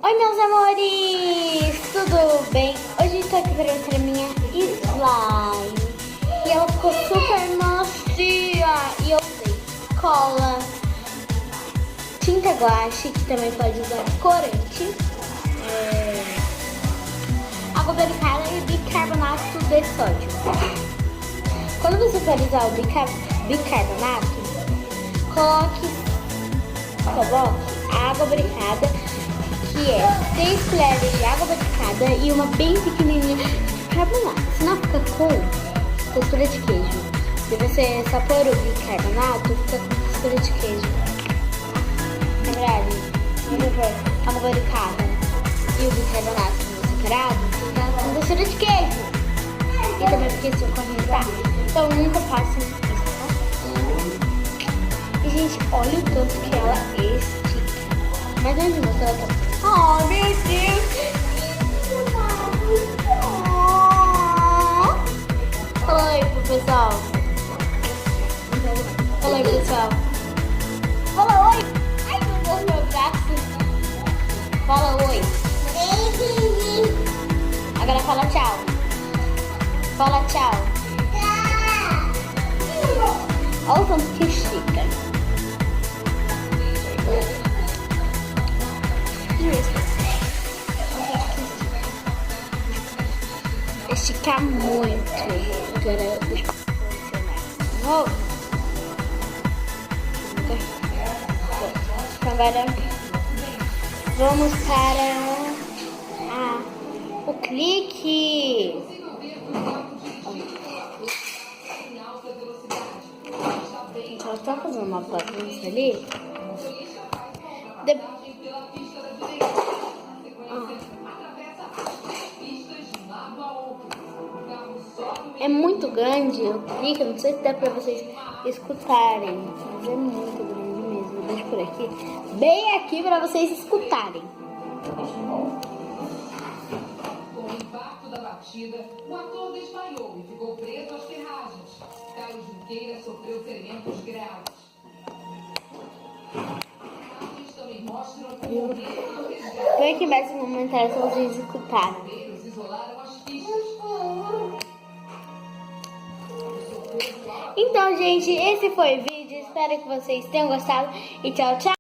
Oi, meus amores! Tudo bem? Hoje eu estou aqui para mostrar a minha slime. E ela ficou super macia. E eu usei cola, tinta guache, que também pode usar corante, água barricada e bicarbonato de sódio. Quando você for usar o bicarbonato, coloque a água barricada, que é 3 colheres de água barricada e uma bem pequenininha de bicarbonato. Senão fica com textura de queijo. Se você só pôr o bicarbonato, fica com textura de queijo. Na verdade, se você pôr a água barricada e o bicarbonato separado, fica com textura de queijo. E também porque se eu correntar. Então nunca façam isso, tá? E gente, olha o tanto que ela estica. Mas antes de mostrar ela tá... Oh, meu Deus! Fala aí pro pessoal. Fala aí, pessoal. Fala oi! Ai, meu Deus, meu braço. Fala oi. Agora fala tchau. Fala tchau. Olha o tanto que estica. Esticar muito. Agora deixa eu funcionar. Agora vamos para o clique. Ela tá fazendo uma bagunça ali. É muito grande o clique, não sei se dá pra vocês escutarem, mas é muito grande mesmo. Deixa por aqui, bem aqui pra vocês escutarem. Com o impacto da batida, o ator desmaiou e ficou preso às ferragens. Carlos Junqueira sofreu ferimentos graves. Imagens também mostram o momento do resgate. Vem aqui mais um comentário pra vocês escutarem. Os bombeiros isolaram as pistas. Então, gente, esse foi o vídeo. Espero que vocês tenham gostado. E tchau, tchau.